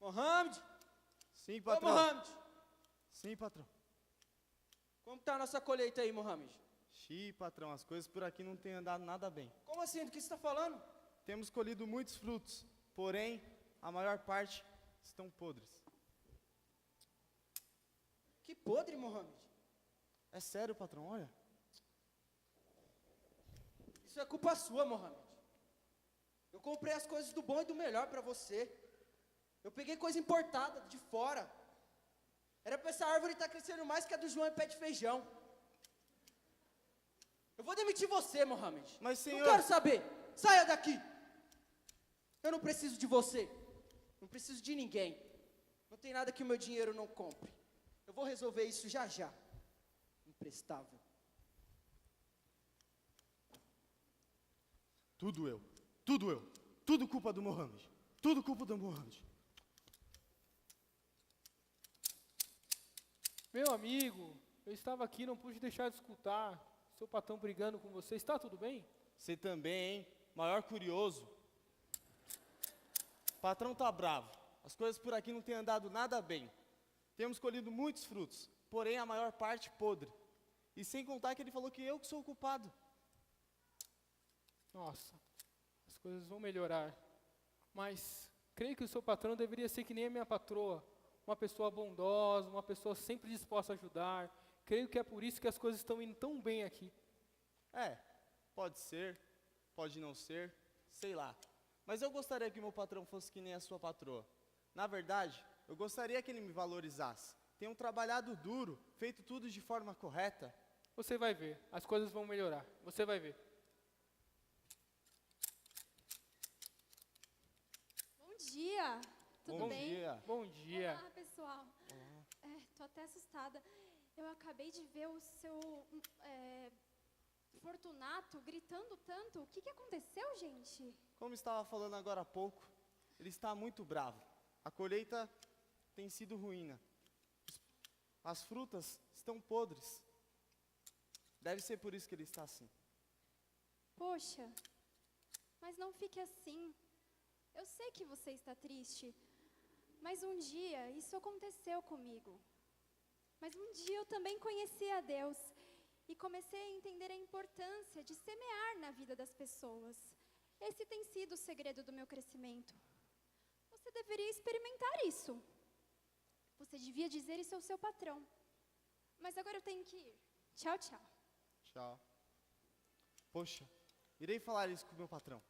Mohamed,
Sim,
ô
patrão.
Mohamed,
Sim, patrão.
como tá a nossa colheita aí, Mohamed?
Patrão, as coisas por aqui não têm andado nada bem.
Como assim? Do que você está falando?
Temos colhido muitos frutos, porém, a maior parte estão podres.
Que podre, Mohamed.
É sério, patrão, olha.
Isso é culpa sua, Mohamed. Eu comprei as coisas do bom e do melhor para você. Eu peguei coisa importada de fora. Era para essa árvore estar crescendo mais que a do João e pé de feijão. Eu vou demitir você, Mohamed.
Mas, senhor...
Não quero saber. Saia daqui. Eu não preciso de você. Não preciso de ninguém. Não tem nada que o meu dinheiro não compre. Eu vou resolver isso já já. Imprestável.
Tudo eu. Tudo eu. Tudo culpa do Mohamed. Tudo culpa do Mohamed.
Meu amigo, eu estava aqui, não pude deixar de escutar seu patrão brigando com você. Está tudo bem?
Você também, hein? Maior curioso. O patrão tá bravo. As coisas por aqui não têm andado nada bem. Temos colhido muitos frutos, porém a maior parte podre. E sem contar que ele falou que eu que sou o culpado.
Nossa, as coisas vão melhorar. Mas creio que o seu patrão deveria ser que nem a minha patroa. Uma pessoa bondosa, uma pessoa sempre disposta a ajudar. Creio que é por isso que as coisas estão indo tão bem aqui.
É, pode ser, pode não ser, sei lá. Mas eu gostaria que meu patrão fosse que nem a sua patroa. Na verdade, eu gostaria que ele me valorizasse. Tenho trabalhado duro, feito tudo de forma correta.
Você vai ver, as coisas vão melhorar. Você vai ver.
Bom dia, tudo
Bom
bem?
dia.
Bom dia.
Olá, pessoal. Tô até assustada. Eu acabei de ver o seu Fortunato gritando tanto. O que aconteceu, gente?
Como estava falando agora há pouco, ele está muito bravo. A colheita tem sido ruína. As frutas estão podres. Deve ser por isso que ele está assim.
Poxa, mas não fique assim. Eu sei que você está triste, mas um dia isso aconteceu comigo. Mas um dia eu também conheci a Deus e comecei a entender a importância de semear na vida das pessoas. Esse tem sido o segredo do meu crescimento. Você deveria experimentar isso. Você devia dizer isso ao seu patrão. Mas agora eu tenho que ir. Tchau, tchau.
Tchau. Poxa, irei falar isso com o meu patrão.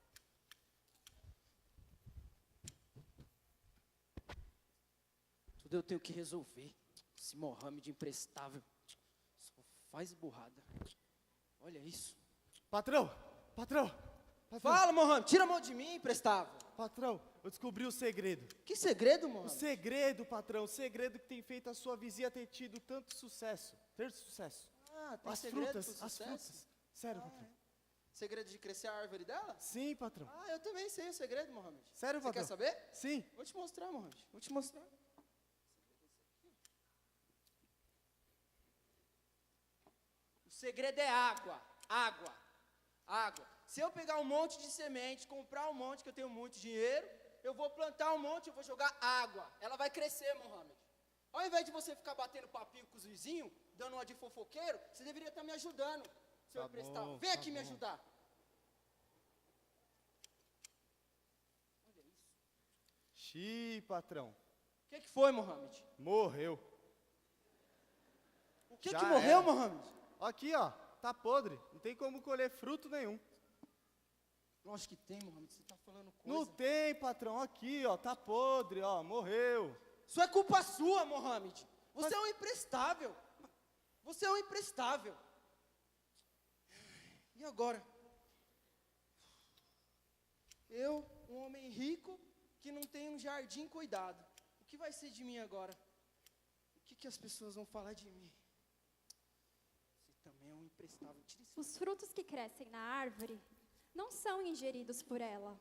Tudo eu tenho que resolver. Esse Mohamed imprestável. Só faz burrada. Olha isso.
Patrão! Patrão! Patrão!
Fala, Mohamed. Tira a mão de mim, imprestável.
Patrão, eu descobri o segredo.
Que segredo,
O
Mohamed?
segredo, patrão, o segredo que tem feito a sua vizinha ter tido tanto sucesso. Ter sucesso.
Ah, tem
As
segredo
frutas,
pro
as
sucesso?
frutas. Sério, patrão.
Segredo de crescer a árvore dela?
Sim, patrão.
Ah, eu também sei o segredo, Mohamed.
Sério,
Você
patrão?
quer saber?
Sim.
Vou te mostrar, Mohamed. Vou te mostrar. O segredo é água. Água. Água. Se eu pegar um monte de semente, comprar um monte, que eu tenho muito dinheiro, eu vou plantar um monte, eu vou jogar água. Ela vai crescer, Mohamed. Ao invés de você ficar batendo papinho com os vizinhos, dando uma de fofoqueiro, você deveria estar me ajudando, seu
Tá
emprestado.
bom,
Vem
tá
aqui me
bom.
ajudar. Olha isso.
Xiii, patrão.
O que foi, Mohamed?
Morreu.
O que
Já
que morreu,
era.
Mohamed?
Aqui, ó. Tá podre. Não tem como colher fruto nenhum.
Lógico que tem, Mohamed. Você está falando coisa.
Não tem, patrão. Aqui, ó. Tá podre, ó. Morreu.
Isso é culpa sua, Mohamed. Você é um imprestável. Você é um imprestável. E agora? Eu, um homem rico, que não tem um jardim cuidado. O que vai ser de mim agora? O que as pessoas vão falar de mim? Você também é um imprestável. Tira esse...
Os frutos que crescem na árvore não são ingeridos por ela.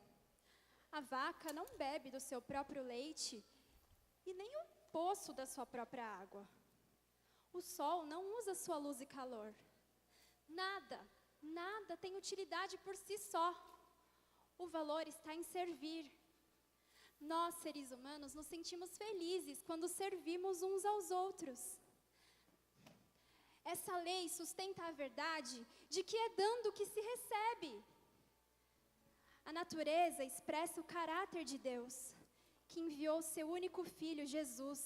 A vaca não bebe do seu próprio leite e nem o poço da sua própria água. O sol não usa sua luz e calor. Nada tem utilidade por si só. O valor está em servir. Nós, seres humanos, nos sentimos felizes quando servimos uns aos outros. Essa lei sustenta a verdade de que é dando que se recebe. A natureza expressa o caráter de Deus, que enviou seu único filho, Jesus.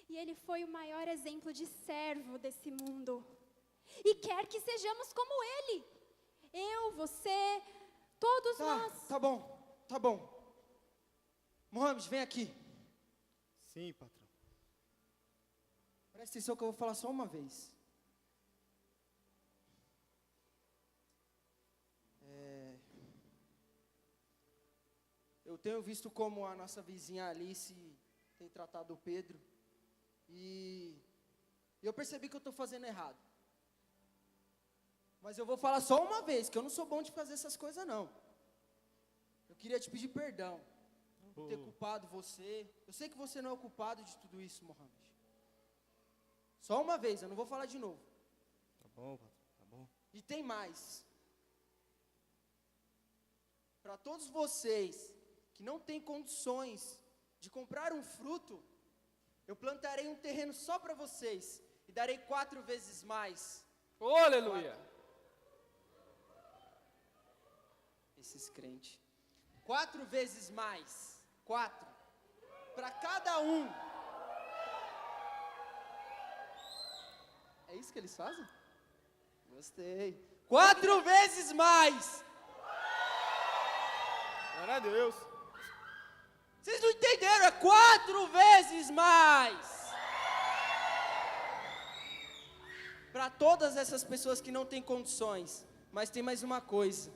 E ele foi o maior exemplo de servo desse mundo. E quer que sejamos como ele. Eu, você, todos nós.
Tá bom. Mohamed, vem aqui.
Sim, patrão.
Presta atenção que eu vou falar só uma vez. Eu tenho visto como a nossa vizinha Alice tem tratado o Pedro. E eu percebi que eu estou fazendo errado. Mas eu vou falar só uma vez, que eu não sou bom de fazer essas coisas, não. Eu queria te pedir perdão por ter culpado você. Eu sei que você não é o culpado de tudo isso, Mohamed. Só uma vez, eu não vou falar de novo.
Tá bom, patrão, tá bom.
E tem mais. Para todos vocês que não têm condições de comprar um fruto, eu plantarei um terreno só para vocês e darei 4 vezes mais.
Oh, aleluia!
Esses crentes. 4 vezes mais. 4. Para cada um. É isso que eles fazem? Gostei. 4 vezes mais.
Glória a Deus.
Vocês não entenderam? É 4 vezes mais. Para todas essas pessoas que não têm condições. Mas tem mais uma coisa.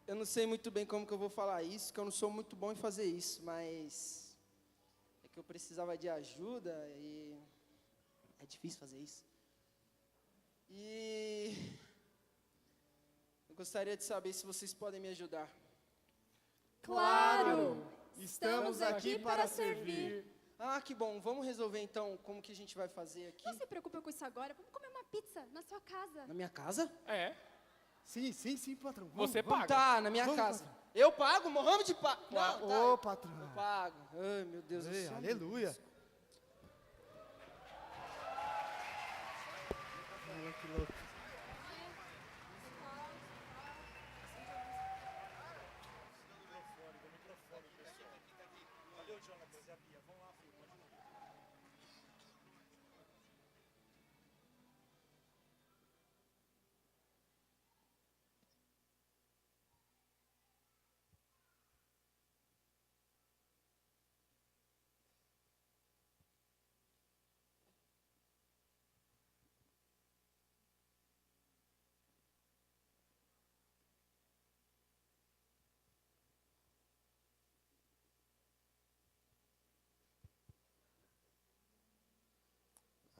Eu não sei muito bem como que eu vou falar isso, que eu não sou muito bom em fazer isso, mas é que eu precisava de ajuda e é difícil fazer isso. E eu gostaria de saber se vocês podem me ajudar.
Claro!
Estamos aqui para servir.
Ah, que bom. Vamos resolver então como que a gente vai fazer aqui.
Não se preocupe com isso agora. Vamos comer uma pizza na sua casa.
Na minha casa?
É,
Sim, patrão.
você paga.
Tá, na minha
Vamos,
casa.
patrão.
Eu pago, Mohamed paga. Não, tá.
Ô, patrão.
Eu pago. Ai, meu Deus do
Ei,
céu.
aleluia. Olha que louco.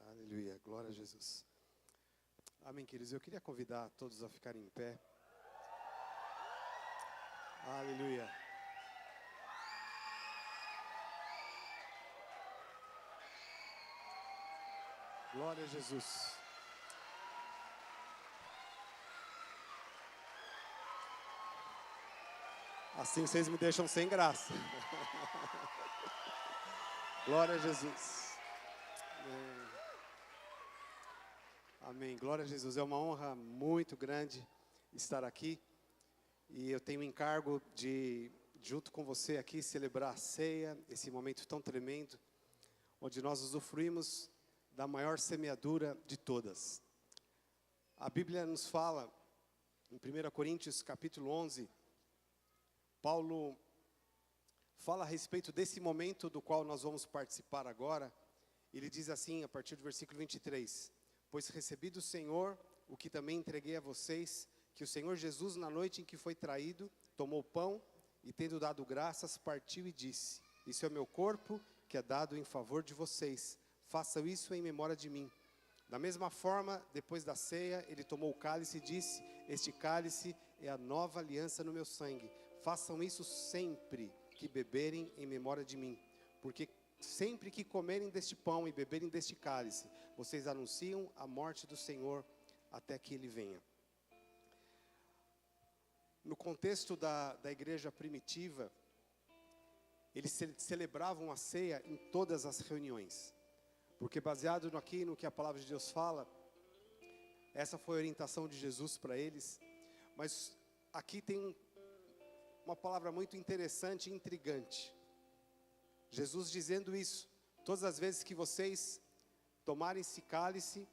Aleluia, glória a Jesus. Amém, queridos. Eu queria convidar todos a ficarem em pé. Aleluia. Glória a Jesus. Assim vocês me deixam sem graça. Glória a Jesus. Amém. Glória a Jesus. É uma honra muito grande estar aqui. E eu tenho o encargo de, junto com você aqui, celebrar a ceia, esse momento tão tremendo, onde nós usufruímos da maior semeadura de todas. A Bíblia nos fala, em 1 Coríntios capítulo 11, Paulo fala a respeito desse momento do qual nós vamos participar agora. Ele diz assim, a partir do versículo 23, pois recebi do Senhor o que também entreguei a vocês, que o Senhor Jesus, na noite em que foi traído, tomou pão e, tendo dado graças, partiu e disse, isso é o meu corpo, que é dado em favor de vocês, façam isso em memória de mim. Da mesma forma, depois da ceia, ele tomou o cálice e disse, este cálice é a nova aliança no meu sangue, façam isso sempre que beberem em memória de mim, porque sempre que comerem deste pão e beberem deste cálice, vocês anunciam a morte do Senhor até que ele venha. No contexto da igreja primitiva, eles celebravam a ceia em todas as reuniões. Porque baseado no que a palavra de Deus fala, essa foi a orientação de Jesus para eles. Mas aqui tem uma palavra muito interessante e intrigante. Jesus dizendo isso: todas as vezes que vocês tomarem esse cálice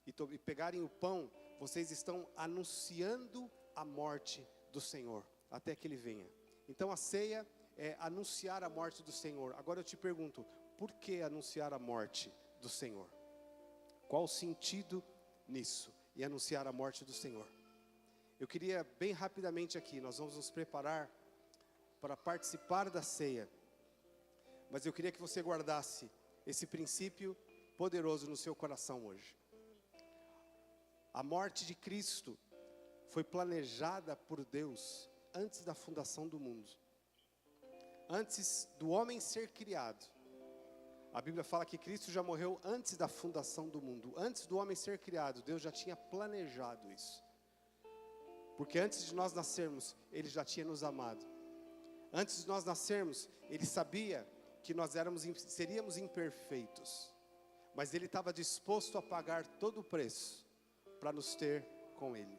e pegarem o pão, vocês estão anunciando a morte do Senhor, até que Ele venha. Então a ceia é anunciar a morte do Senhor. Agora eu te pergunto, por que anunciar a morte do Senhor? Qual o sentido nisso, e anunciar a morte do Senhor? Eu queria bem rapidamente aqui, nós vamos nos preparar para participar da ceia, mas eu queria que você guardasse esse princípio poderoso no seu coração hoje. A morte de Cristo foi planejada por Deus antes da fundação do mundo. Antes do homem ser criado. A Bíblia fala que Cristo já morreu antes da fundação do mundo. Antes do homem ser criado, Deus já tinha planejado isso. Porque antes de nós nascermos, Ele já tinha nos amado. Antes de nós nascermos, Ele sabia que nós seríamos imperfeitos. Mas Ele estava disposto a pagar todo o preço para nos ter com Ele.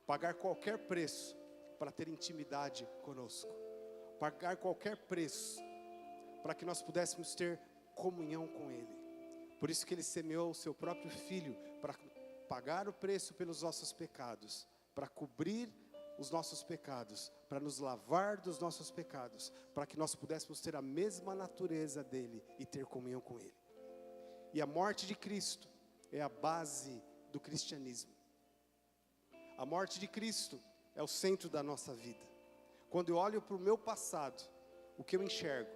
Pagar qualquer preço para ter intimidade conosco. Pagar qualquer preço para que nós pudéssemos ter comunhão com Ele. Por isso que Ele semeou o seu próprio Filho para pagar o preço pelos nossos pecados, para cobrir os nossos pecados, para nos lavar dos nossos pecados, para que nós pudéssemos ter a mesma natureza dEle e ter comunhão com Ele. E a morte de Cristo é a base do cristianismo. A morte de Cristo é o centro da nossa vida. Quando eu olho para o meu passado, o que eu enxergo?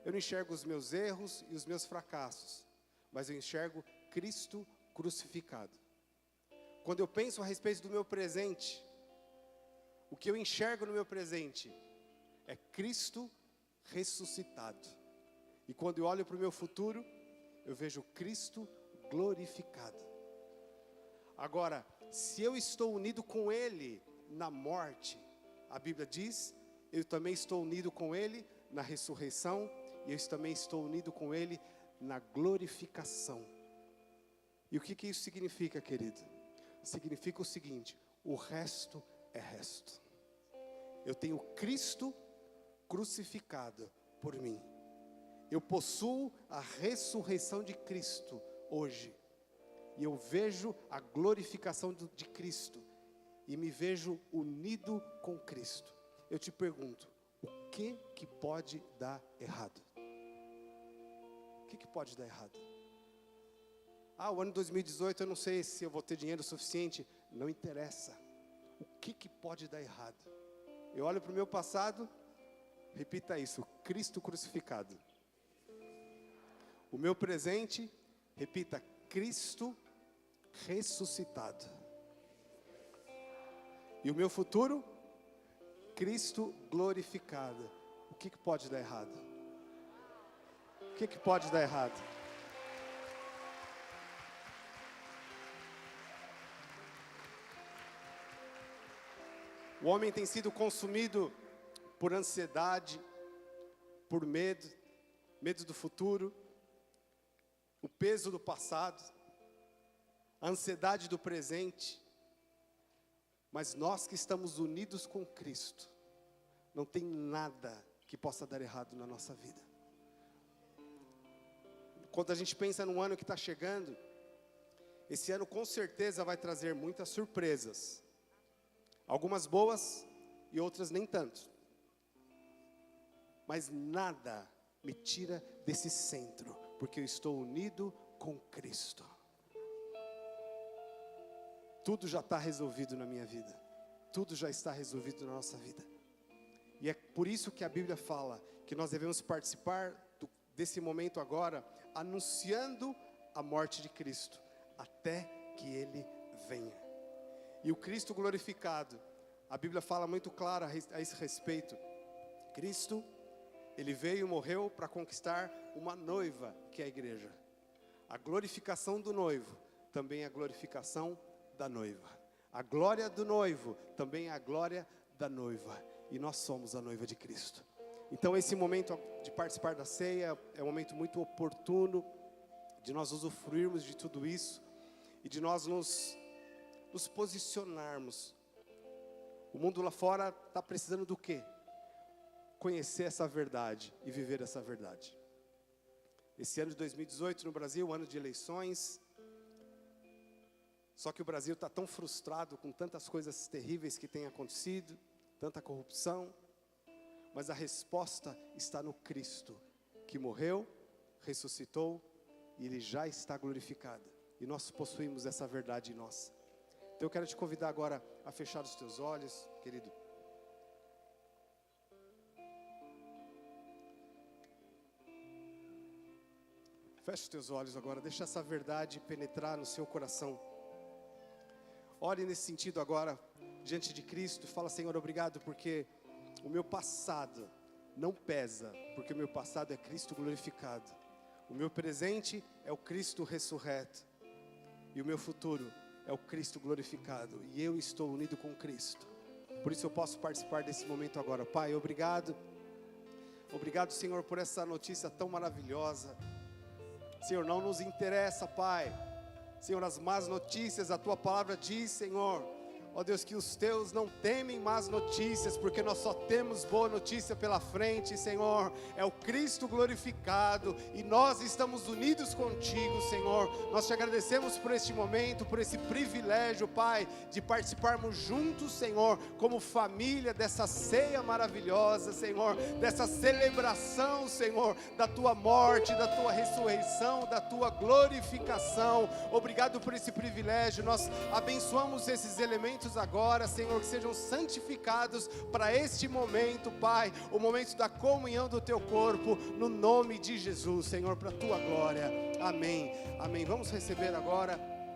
Eu não enxergo os meus erros e os meus fracassos, mas eu enxergo Cristo crucificado. Quando eu penso a respeito do meu presente, o que eu enxergo no meu presente é Cristo ressuscitado. E quando eu olho para o meu futuro, eu vejo Cristo glorificado. Agora, se eu estou unido com Ele na morte, a Bíblia diz, eu também estou unido com Ele na ressurreição, e eu também estou unido com Ele na glorificação. E o que isso significa, querido? Significa o seguinte: o resto é resto. Eu tenho Cristo crucificado por mim. Eu possuo a ressurreição de Cristo hoje. E eu vejo a glorificação de Cristo. E me vejo unido com Cristo. Eu te pergunto, o que pode dar errado? O que pode dar errado? O ano 2018 eu não sei se eu vou ter dinheiro suficiente. Não interessa. O que pode dar errado? Eu olho para o meu passado, repita isso: Cristo crucificado. O meu presente, repita: Cristo ressuscitado. E o meu futuro, Cristo glorificado. O que pode dar errado? O que pode dar errado? O homem tem sido consumido por ansiedade, por medo do futuro, o peso do passado, a ansiedade do presente. Mas nós que estamos unidos com Cristo, não tem nada que possa dar errado na nossa vida. Quando a gente pensa no ano que está chegando, esse ano com certeza vai trazer muitas surpresas. Algumas boas e outras nem tanto. Mas nada me tira desse centro, porque eu estou unido com Cristo. Tudo já está resolvido na minha vida. Tudo já está resolvido na nossa vida. E é por isso que a Bíblia fala que nós devemos participar desse momento agora, anunciando a morte de Cristo, até que Ele venha. E o Cristo glorificado, a Bíblia fala muito claro a esse respeito. Cristo, Ele veio e morreu para conquistar uma noiva, que é a igreja. A glorificação do noivo também é a glorificação da noiva. A glória do noivo também é a glória da noiva, e nós somos a noiva de Cristo. Então esse momento de participar da ceia é um momento muito oportuno, de nós usufruirmos de tudo isso, e de nós nos posicionarmos. O mundo lá fora está precisando do quê? Conhecer essa verdade e viver essa verdade. Esse ano de 2018 no Brasil, ano de eleições. Só que o Brasil está tão frustrado com tantas coisas terríveis que têm acontecido, tanta corrupção. Mas a resposta está no Cristo, que morreu, ressuscitou e Ele já está glorificado. E nós possuímos essa verdade em nós. Então eu quero te convidar agora a fechar os teus olhos, querido. Feche os teus olhos agora, deixa essa verdade penetrar no seu coração. Ore nesse sentido agora, diante de Cristo, e fala: Senhor, obrigado porque o meu passado não pesa, porque o meu passado é Cristo glorificado. O meu presente é o Cristo ressurreto. E o meu futuro é o Cristo glorificado. E eu estou unido com Cristo. Por isso eu posso participar desse momento agora. Pai, obrigado. Obrigado, Senhor, por essa notícia tão maravilhosa. Senhor, não nos interessa, Pai, Senhor, as más notícias. A Tua palavra diz, Senhor, ó Deus, que os Teus não temem más notícias, porque nós só temos boa notícia pela frente, Senhor. É o Cristo glorificado, e nós estamos unidos contigo, Senhor. Nós te agradecemos por este momento, por esse privilégio, Pai, de participarmos juntos, Senhor, como família dessa ceia maravilhosa, Senhor, dessa celebração, Senhor, da Tua morte, da Tua ressurreição, da Tua glorificação. Obrigado por esse privilégio. Nós abençoamos esses elementos agora, Senhor, que sejam santificados para este momento, Pai, o momento da comunhão do Teu corpo, no nome de Jesus, Senhor, para a Tua glória. Amém, amém. Vamos receber agora